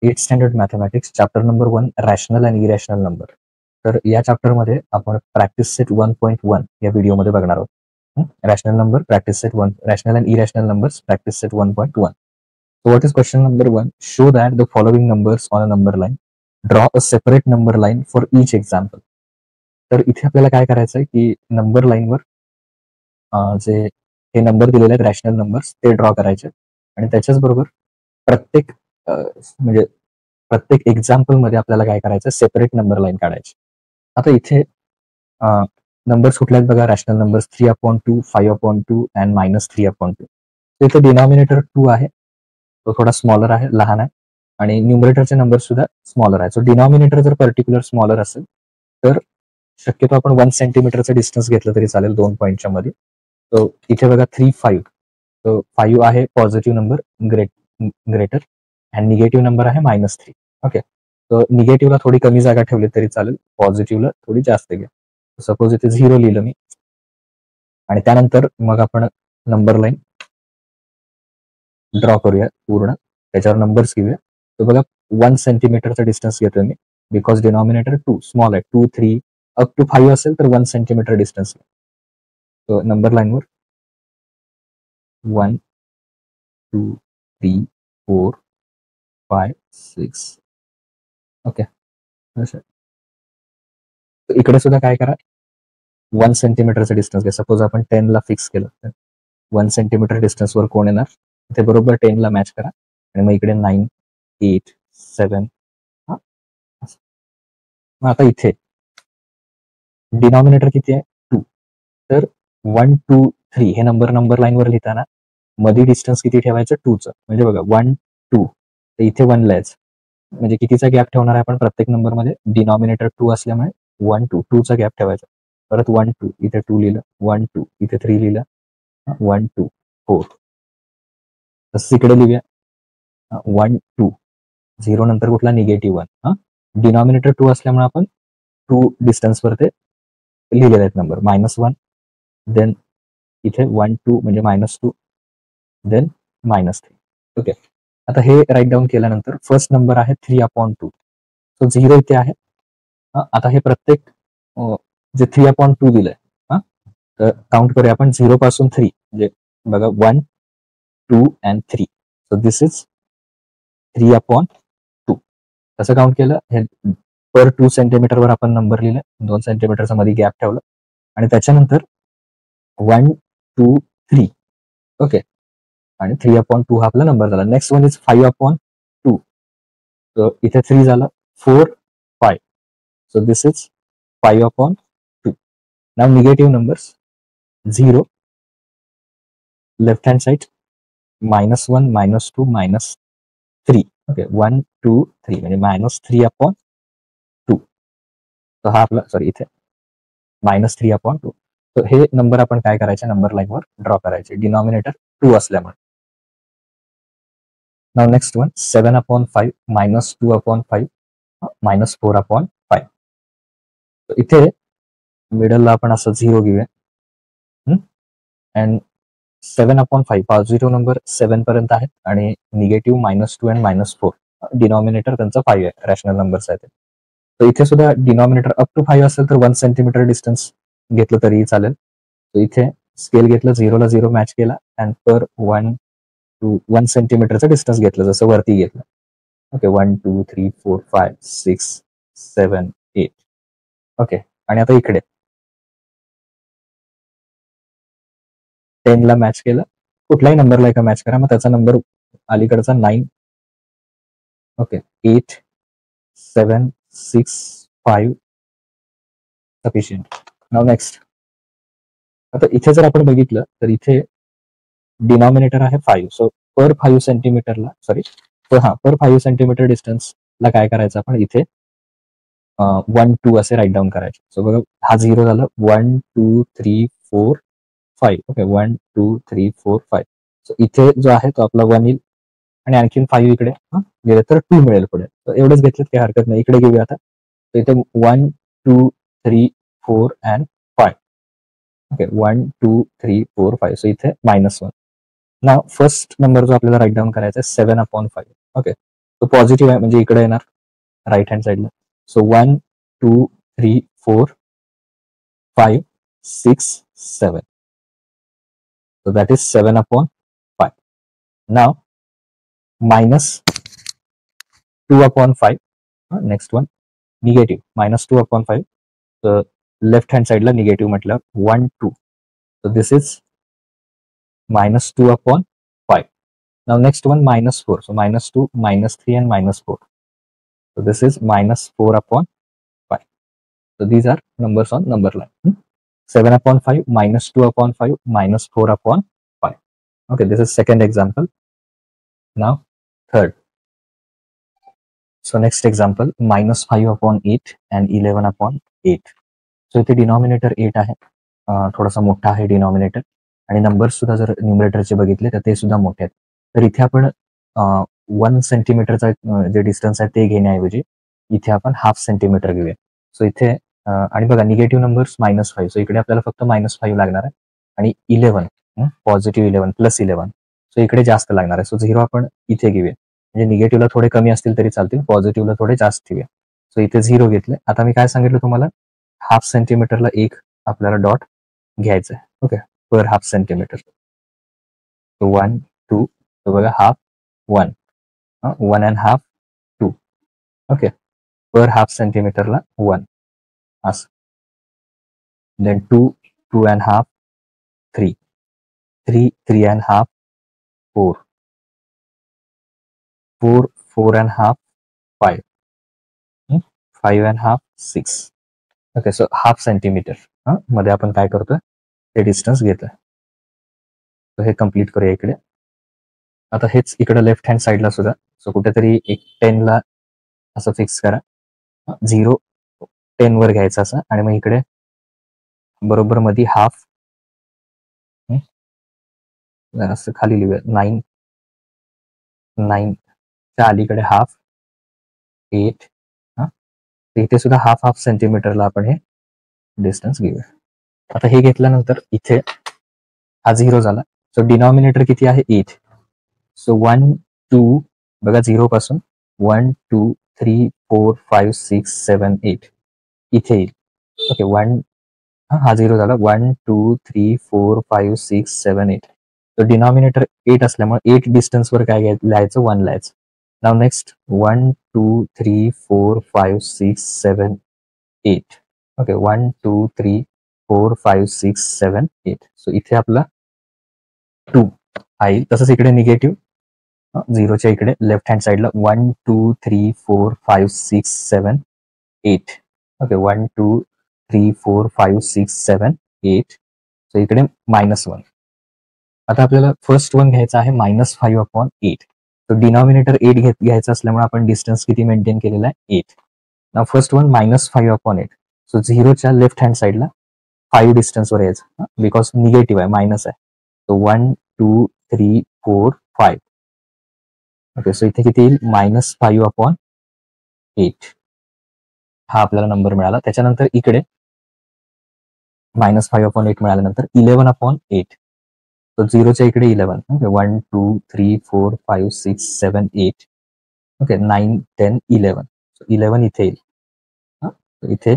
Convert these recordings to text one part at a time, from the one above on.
8th standard mathematics chapter number 1 rational and irrational number. तर या चॅप्टरमध्ये आपण प्रॅक्टिस सेट 1.1 या व्हिडिओमध्ये बघणार आहोत. Rational number practice set 1, rational and irrational numbers practice set 1.1. So what is question number 1? Show that the following numbers on a number line. Draw a separate number line for each example. तर इथे आपल्याला काय करायचं आहे की number लाईनवर जे हे नंबर दिलेले आहेत रॅशनल नंबर्स ते ड्रॉ करायचे आणि त्याच्याच बरोबर प्रत्येक म्हणजे प्रत्येक एक्झाम्पल मध्ये आपल्याला काय करायचं सेपरेट नंबर लाईन काढायची. आता इथे नंबर्स कुठले आहेत बघा, रॅशनल नंबर्स 3/2, 5/2 अँड -3/2. इथे डिनॉमिनेटर 2 आहे, तो थोडा स्मॉलर आहे, लहान आहे आणि न्यूमरेटरचे नंबर सुद्धा स्मॉलर आहे. सो डिनॉमिनेटर जर पर्टिक्युलर स्मॉलर असेल तर शक्यतो आपण 1 सेंटीमीटरचं डिस्टन्स घेतलं तरी चालेल 2 पॉईंटच्या मध्ये. सो इथे बघा 3, 5. सो 5 आहे positive number greater and negative number आहे -3. ओके, तर निगेटिव्हला थोडी कमी जागा ठेवली तरी चालेल, पॉझिटिव्हला थोडी जास्त घ्या. सपोज इथे 0 लिहिलं मी आणि त्यानंतर मग आपण नंबर लाईन ड्रॉ करूया पूर्ण, त्याच्यावर नंबर्स घेऊया. तर बघा 1 सेंटीमीटरचा डिस्टन्स घेतोय मी बिकॉज डिनॉमिनेटर 2 स्मॉल आहे. 2, 3 अप टू 5 असेल तर 1 सेंटीमीटर डिस्टन्स घ्या. तर नंबर लाईनवर 1, 2, 3, 4, 5, 6. ओके, इकडे सुद्धा काय करा, 1 सेंटीमीटरचं डिस्टन्स घ्या. सपोज आपण 10 ला फिक्स केलं तर 1 सेंटीमीटर डिस्टन्सवर कोण येणार, ते बरोबर 10 ला मॅच करा आणि मग इकडे 9, 8, 7. मग आता इथे डिनॉमिनेटर किती आहे 2, तर 1, 2, 3 हे नंबर लाईनवर लिहिताना मध्ये डिस्टन्स किती ठेवायचं 2चं, म्हणजे बघा 1, 2 तर इथे 1 ला यायचं, म्हणजे कितीचा गॅप ठेवणार आहे आपण प्रत्येक नंबरमध्ये, डिनॉमिनेटर 2 असल्यामुळे 1, 2 2चा गॅप ठेवायचा. परत 1, 2 इथे 2 लिहिलं, 1, 2 इथे 3 लिहिलं, 1, 2, 4. तसंच इकडे लिहूया 1, 2 0 नंतर कुठला निगेटिव्ह 1. डिनॉमिनेटर 2 असल्यामुळे आपण 2 डिस्टन्सवर ते लिहिलेले आहेत नंबर, -1 देन इथे 1, 2 म्हणजे -2 देन -3. ओके, आता हे राईट डाऊन केल्यानंतर फर्स्ट नंबर आहे 3/2. तो 0 इथे आहे. आता हे प्रत्येक जे 3/2 दिलंय, तर काउंट करूया आपण 0 पासून 3, म्हणजे बघा 1, 2 अँड 3. So this is 3/2. कसं काउंट केलं, हे पर 2 सेंटीमीटरवर आपण नंबर लिहिले, 2 सेंटीमीटरचा मध्ये गॅप ठेवलं आणि त्याच्यानंतर 1, 2, 3. ओके, आणि 3/2 हा आपला नंबर झाला. Next one is 5/2. तर इथे 3 झालं, 4, 5. So this is 5/2. Now negative numbers 0 left hand side, -1, -2, -3. Okay, 1, 2, 3 म्हणजे -3/2. तर हा आपला सॉरी इथे -3/2. तर हे नंबर आपण काय करायचे नंबर लाईनवर ड्रॉ करायचे, डिनॉमिनेटर 2 असल्यामुळे. नाव नेक्स्ट वन 7/5 -2/5 -4/5. इथे मिडलला आपण असं 0 घेऊया अँड 7/5 पॉझिटिव्ह नंबर 7 पर्यंत आहेत आणि निगेटिव्ह -2 अँड -4. डिनॉमिनेटर त्यांचा 5 आहे, रॅशनल नंबर्स आहेत. तर इथे सुद्धा डिनॉमिनेटर अप टू 5 असेल तर 1 सेंटीमीटर डिस्टन्स घेतलं तरीही चालेल. तर इथे स्केल घेतलं, 0ला 0 मॅच केला अँड पर 1 to 1 सेंटीमीटरचं डिस्टन्स घेतलं, जसं वरती घेतलं. ओके, 1, 2, 3, 4, 5, 6, 7, 8. ओके, आणि आता इकडे 10 ला मॅच केलं, कुठल्याही नंबरला एका मॅच करा, मग त्याचा नंबर अलीकडचा 9. Okay, 8, 7, 6, 5 sufficient. नाव नेक्स्ट. आता इथे जर आपण बघितलं तर इथे डिनॉमिनेटर आहे 5. सो पर 5 सेंटीमीटरला पर 5 सेंटीमीटर डिस्टन्सला काय करायचं आपण इथे 1, 2 असे राईट डाऊन करायचे. सो बघा हा 0 झालं, 1, 2, 3, 4, 5. ओके, 1, 2, 3, 4, 5. सो इथे जो आहे तो आपला 1 येईल आणि आणखीन 5 इकडे गेले तर 2 मिळेल पुढे. एवढेच घेतलेत काही हरकत नाही. इकडे घेऊया आता. तर इथे 1, 2, 3, 4 अँड 5. ओके, 1, 2, 3, 4, 5. सो इथे -1. ना फर्स्ट नंबर जो आपल्याला राईट डाऊन करायचा आहे 7/5. ओके, तो पॉझिटिव्ह आहे म्हणजे इकडे येणार राईट हँड साईडला. So 1 2 3 4 5 6 7. So that is 7 upon 5. Now minus 2 upon 5. Next one negative minus 2 upon 5. So left hand side la negative मतलब 1 2. So this is minus 2 upon 5. Now next one minus 4. So minus 2, minus 3 and minus 4. So this is minus 4 upon 5. So these are numbers on number line. 7 upon 5, minus 2 upon 5, minus 4 upon 5. Okay, this is second example. Now third. So next example, minus 5 upon 8 and 11 upon 8. So इथे denominator 8 आहे, थोडासा मोठा आहे denominator, आणि numbers सुद्धा जर न्यूमरेटरचे बघितले तर ते सुद्धा मोठे आहेत. तर इथे आपण 1 सेंटीमीटरचा जे डिस्टन्स आहे ते घेण्याऐवजी इथे आपण हाफ सेंटीमीटर घेऊया. सो इथे आणि बघा निगेटिव्ह नंबर्स -5, सो इकडे आपल्याला फक्त -5 लागणार आहे, आणि 11 पॉझिटिव्ह 11 प्लस 11, सो इकडे जास्त लागणार आहे. सो 0 आपण इथे घेऊया, म्हणजे निगेटिव्हला थोडे कमी असतील तरी चालतील, पॉझिटिव्हला थोडे जास्त ठेवूया. सो इथे 0 घेतले. आता मी काय सांगितलं तुम्हाला, हाफ सेंटीमीटरला एक आपल्याला डॉट घ्यायचं आहे. Okay, per half centimetre. 1 2, तो बघा half 1, 1 and half 2. Okay, per half सेंटीमीटरला 1 असं. Then 2 2 and half 3, 3 3 and half 4, 4 4 and half 5, 5 and half 6. Okay, so half centimetre मध्ये आपण काय करतोय, ते डिस्टन्स घेतोय. तर हे कम्प्लीट करूया इकडे. आता हेच इकडे लेफ्ट हँड साईडला सुद्धा, सो कुठेतरी एक 10 ला असं फिक्स करा, 0 10 वर घ्यायचं असं, आणि मग इकडे बरोबर मध्ये हाफ असं खाली लिहूया, 9 9 च्या अलीकडे हाफ 8. इथे सुद्धा हाफ हाफ सेंटीमीटरला आपण हे डिस्टन्स घेऊया. आता हे घेतल्यानंतर इथे हा 0 झाला, सो डिनॉमिनेटर किती आहे 8. सो 1 2 बघा 0 पासून 1 2 3 4 5 6 7 8 इथे येईल. ओके, 1 हा 0 झाला, 1 2 3 4 5 6 7 8. तर डिनॉमिनेटर 8 असल्यामुळे 8 डिस्टन्सवर काय लिहायचं, 1 लिहायचं. नाव नेक्स्ट 1 2 3 4 5 6 7 8. ओके, 1 2 3 4 5 6 7 8. सो इथे आपला 2 आहे. तसंच इकडे निगेटिव्ह 0च्या इकडे लेफ्ट हँड साईडला 1 2 3 4 5 6 7 8. ओके, 1 2 3 4 5 6 7 8. सो इकडे -1. आता आपल्याला फर्स्ट वन घ्यायचा आहे -5 अपॉन 8. तो डिनॉमिनेटर 8 घ्यायचा असल्यामुळे आपण डिस्टन्स किती मेंटेन केलेला आहे, 8. नाव फर्स्ट वन -5 अपॉन 8. सो 0च्या लेफ्ट हँड साईडला 5 डिस्टन्सवर यायचं, बिकॉज निगेटिव्ह आहे, मायनस आहे. सो 1 2 3 4 5. ओके, सो इथे किती येईल, -5 अपॉन 8. हा आपल्याला नंबर मिळाला. त्याच्यानंतर इकडे -5 अपॉन 8 मिळाल्यानंतर 11 अपॉन 8. तो 0च्या इकडे 11. ओके, 1 2 3 4 5 6 7 8. ओके, 9 10 11. सो 11 इथे येईल. इथे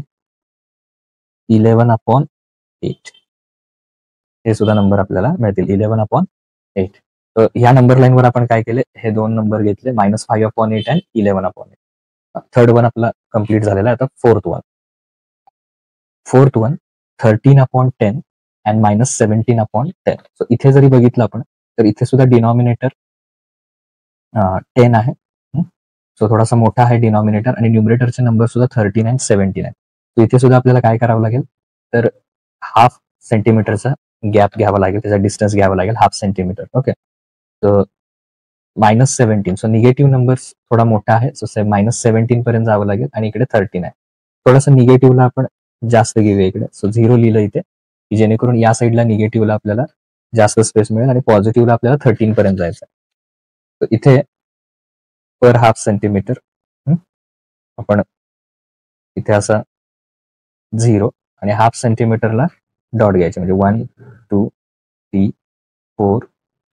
11 अपॉन 8 हे सुद्धा नंबर आपल्याला मिळतील, 11 अपॉन 8. तर ह्या नंबर लाईनवर आपण काय केले, हे दोन नंबर घेतले, -5 अपॉन 8 आणि 11 अपॉन 8. थर्ड वन आपला कम्प्लीट झालेला आहे. आता fourth one 13 upon 10 and -17 upon 10. So इथे जरी बघितलं आपण तर इथे सुद्धा डिनॉमिनेटर 10 आहे, सो थोडासा मोठा आहे डिनॉमिनेटर, आणि न्यूमरेटरचे नंबर सुद्धा 13 अँड 17 आहे. सो इथे सुद्धा आपल्याला काय करावं लागेल, तर हाफ सेंटीमीटरचा गॅप घ्यावा लागेल, त्याचा डिस्टन्स घ्यावा लागेल, हाफ सेंटीमीटर. ओके, तर -17, सो निगेटिव्ह नंबर्स थोडा मोठा आहे, सो -17 पर्यंत जावं लागेल, आणि इकडे 13 आहे. थोडंसं निगेटिव्हला आपण जास्त घेऊया इकडे, सो 0 लिहिलं इथे, की जेणेकरून या साईडला निगेटिव्हला आपल्याला जास्त स्पेस मिळेल, आणि पॉझिटिव्हला आपल्याला 13 पर्यंत जायचं आहे. तर इथे पर हाफ सेंटीमीटर आपण इथे असा 0 आणि हाफ सेंटीमीटरला डॉट घ्यायचे, म्हणजे 1 2 3 4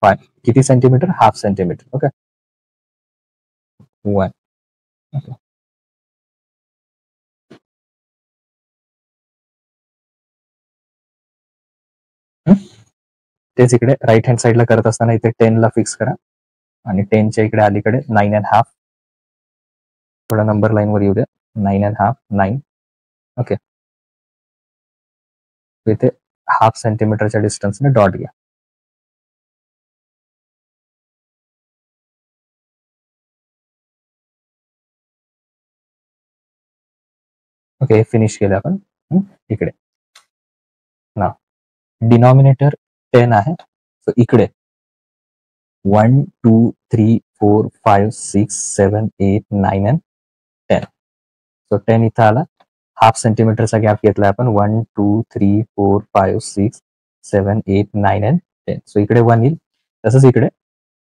5. किती centimetre, half centimetre. Okay, 1. Okay. तेच इकडे राईट हँड साईडला करत असताना इथे 10 ला फिक्स करा आणि 10च्या इकडे अलीकडे 9.5 थोडा नंबर लाईन वर येऊ द्या. 9.5 9. ओके. इथे हाफ सेंटीमीटरच्या डिस्टन्सने डॉट घ्या. ओके, फिनिश केलं आपण. इकडे ना डिनॉमिनेटर 10 आहे, सो इकडे 1 2 3 4 5 6 7 8 9 and 10. सो 10 इथं आला. हाफ सेंटीमीटरचा गॅप घेतला आपण. 1 2 3 4 5 6 7 8 9 and 10. सो इकडे 1 येईल. तसंच इकडे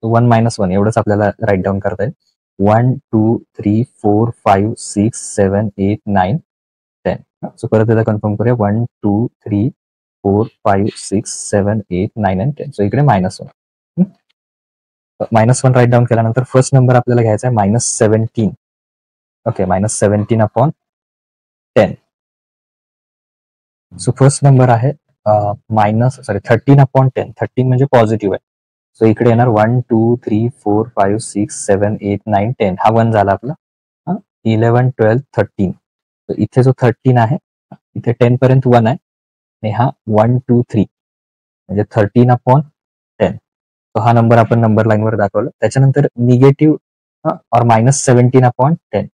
1 - 1 एवढंच आपल्याला राईट डाऊन करता येईल. 1 2 3 4 5 6 7 8 9 10. सो परत एकदा कन्फर्म करूया. 1 2 3 4 5 6 7 8 9 and 10. सो इकडे -1. -1 राईट डाऊन केल्यानंतर फर्स्ट नंबर आपल्याला घ्यायचा आहे -17. Okay, -17 upon 10. So first number आहे 13 अपॉन 10. 13 म्हणजे पॉझिटिव्ह आहे. सो इकडे येणार 1 2 3 4 5 6 7 8 9 10. हा 1 झाला आपला. 11 12 13. इथे जो 13 आहे इथे 10 पर्यंत 1 आहे आणि हा 1 2 3 म्हणजे 13 अपॉन 10. तो हा नंबर आपण नंबर लाईनवर दाखवला. त्याच्यानंतर निगेटिव्ह और -17 upon 10.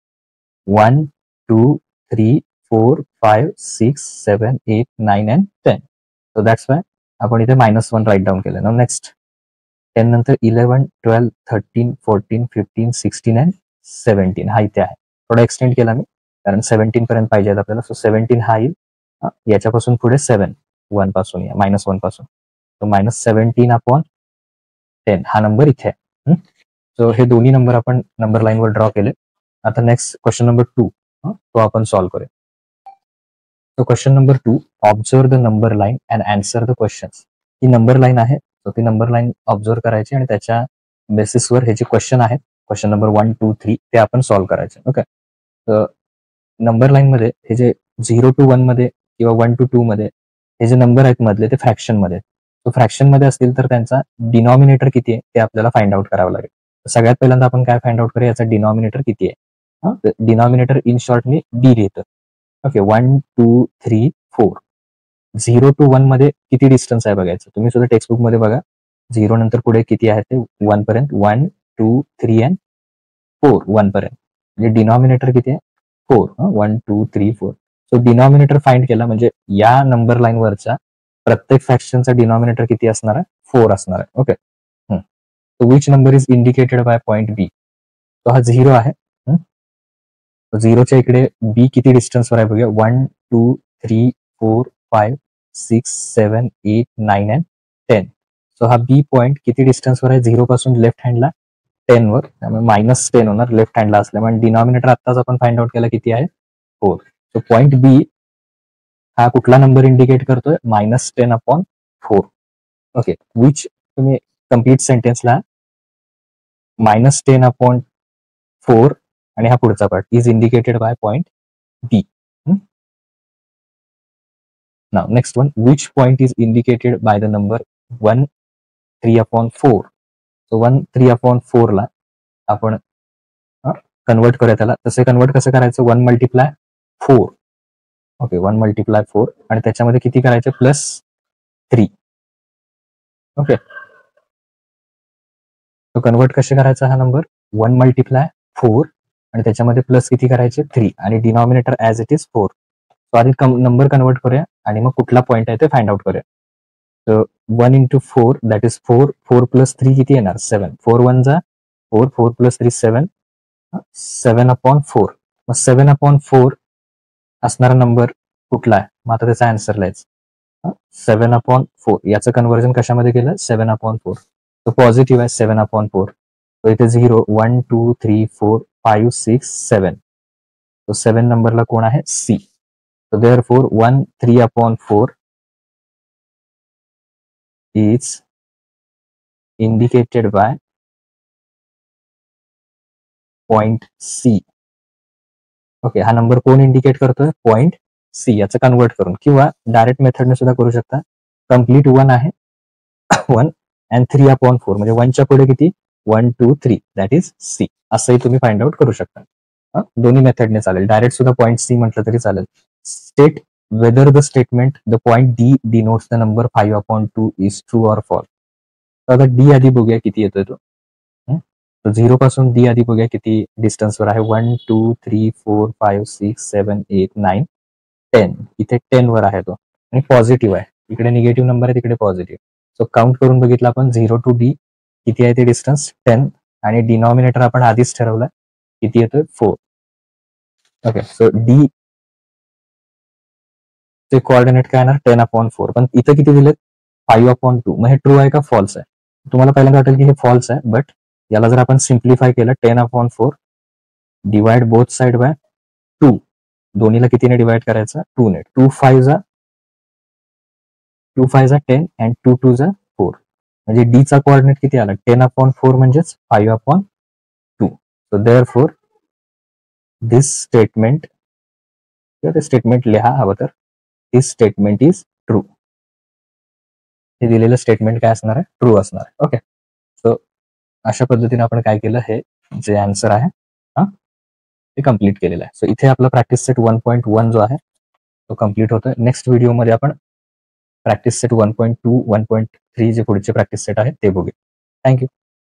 1 2 3 4 5 6 7 8 9 and 10. So that's why आपण इथे -1 राईट डाऊन केलं. नाउ नेक्स्ट 10 नंतर 11 12 13 14 15 16 and 17 हा इथे आहे. थोडा एक्सटेंड केला मी कारण 17 पर्यंत पाहिजे आपल्याला. सो 17 हा येईल. याच्यापासून पुढे 7 1 पासून या -1 पासून. सो -17 अपॉन 10 हा नंबर इथे आहे. सो हे दोन्ही नंबर आपण नंबर लाईनवर ड्रॉ केले. आता नेक्स्ट क्वेश्चन नंबर 2 तो आपण सॉल्व्ह करूया. So question number 2, observe the number line and answer the questions. He number line आहे. सो ती नंबर लाईन ऑब्झर्व करायची आणि त्याच्या बेसिसवर हे जे क्वेश्चन आहेत, क्वेश्चन नंबर 1 2 3 ते आपण सॉल्व्ह करायचे. ओके. तर नंबर लाईन मध्ये हे जे 0 to 1 मध्ये किंवा 1 to 2 मध्ये हे जे नंबर आहेत मधले ते फ्रॅक्शन मध्ये. तो फ्रॅक्शन मध्ये असतील तर त्यांचा डिनॉमिनेटर किती आहे ते आपल्याला फाइंड आउट करावं लागेल. सगळ्यात पहिल्यांदा आपण काय फाइंड आउट करूया, याचा डिनॉमिनेटर किती आहे. Denominator in short me D लिहितो. ओके, 1 2 3 4. 0 to 1 मध्ये किती डिस्टन्स आहे बघायचं. तुम्ही सुद्धा टेक्स्टबुक मध्ये बघा. 0 नंतर पुढे किती आहे ते 1 पर्यंत. 1 2 3 and 4 1 पर्यंत. म्हणजे डिनॉमिनेटर किती आहे 4. 1 2 3 4. सो डिनॉमिनेटर फाइंड केला म्हणजे या नंबर लाईन वरचा प्रत्येक फ्रॅक्शनचा डिनॉमिनेटर किती असणार आहे 4 असणार आहे. Okay. So which number is indicated by point B. तो हा 0 आहे. 0च्या इकडे बी किती डिस्टन्सवर आहे बघूया. 1 2 3 4 5 6 7 8 9 and 10. सो हा बी पॉइंट किती डिस्टन्सवर आहे 0 पासून लेफ्ट हँडला 10 वर. त्यामुळे -10 होणार लेफ्ट हँडला असल्यामुळे. डिनॉमिनेटर आत्ताच आपण फाइंड आउट केला किती आहे 4. सो पॉइंट बी हा कुठला नंबर इंडिकेट करतोय -10 अपॉन 4. ओके. विच तुम्ही कम्प्लीट सेंटेन्सला -10 अपॉन 4 आणि हा पुढचा part is indicated by point B. Now next one, which point is indicated by the number 1 3 upon 4. So 1 3 upon 4 ला आपण कन्वर्ट करूया त्याला. तसे कन्वर्ट कसं करायचं, 1 मल्टिप्लाय 4. ओके, 1 मल्टिप्लाय 4 आणि त्याच्यामध्ये किती करायचे +3. ओके. तो कन्वर्ट कसे करायचा हा नंबर 1 मल्टिप्लाय 4 आणि त्याच्यामध्ये प्लस किती करायचे 3 आणि denominator as it is 4. So आधी नंबर कन्वर्ट करूया आणि मग कुठला पॉईंट आहे ते फाइंड आउट करूया. So 1 into 4 that is 4. 4 + 3 किती येणार 7. 4 1 जा 4. 4 + 3 7. 7 अपॉन 4. मग 7 अपॉन 4 असणारा नंबर कुठला आहे. मग आता त्याचा आन्सर लिहायचा. 7 अपॉन 4 याचं कन्व्हर्जन कशामध्ये केलं 7 अपॉन 4. तो पॉझिटिव्ह आहे 7 अपॉन 4. तो इथे 0 1 2 3 4 5 6 7. तो 7 नंबरला कोण आहे C. So therefore 1 3 upon 4 is indicated by point C. Okay, हा नंबर कोण इंडिकेट करतोय? Point C. याचं कन्वर्ट करून किंवा डायरेक्ट मेथडने सुद्धा करू शकता. कम्प्लीट 1 आहे 1 अँड 3/4 म्हणजे 1च्या पुढे किती? 1 2 3 दॅट इज सी. असंही तुम्ही फाइंड आउट करू शकता. दोन्ही मेथडने चालेल. डायरेक्ट सुद्धा पॉइंट सी म्हटलं तरी चालेल. State whether the statement the point D denotes the number 5/2 is true or false. तर आता डी आधी बघूया किती येतोय तो. 0 पासून डी आधी बघूया किती डिस्टन्सवर आहे. 1 2 3 4 5 6 7 8 9 10. इथे 10 वर आहे तो आणि पॉझिटिव्ह आहे. इकडे निगेटिव्ह नंबर आहे, तिकडे पॉझिटिव्ह. सो काउंट करून बघितलं आपण 0 टू डी किती आहे ते डिस्टन्स 10 आणि डिनॉमिनेटर आपण आधीच ठरवलं किती येतोय 4. ओके, सो डी चे कोऑर्डिनेट काय येणार 10/4. पण इथं किती दिलेत 5/2. मग हे ट्रू आहे का फॉल्स आहे? तुम्हाला पहिल्यांदा वाटेल की हे फॉल्स आहे, बट याला जर आपण सिम्प्लिफाय केलं 10/4 डिवाइड बोथ साइड बाय 2. दोन्हीला कितीने डिवाइड करायचं? 2 ने. 2 5 जा 10 अँड 2 2 जा 4. म्हणजे डी चा कोऑर्डिनेट किती आला? 10/4 म्हणजेच 5/2. सो देअरफॉर दिस स्टेटमेंट किंवा ते स्टेटमेंट लिहा हवं तर, दिस स्टेटमेंट इज ट्रू. हे दिलेलं स्टेटमेंट काय असणार आहे? ट्रू असणार आहे. ओके, सो अशा पद्धतीने आपण काय केलं, हे जे आन्सर आहे ते कम्प्लीट केलेलं आहे. सो इथे आपला प्रॅक्टिस सेट 1.1 जो आहे तो कम्प्लीट होतोय. नेक्स्ट व्हिडिओमध्ये आपण प्रॅक्टिस सेट 1.2 1.3 जे पुढचे प्रॅक्टिस सेट आहे ते बघूया. थँक्यू.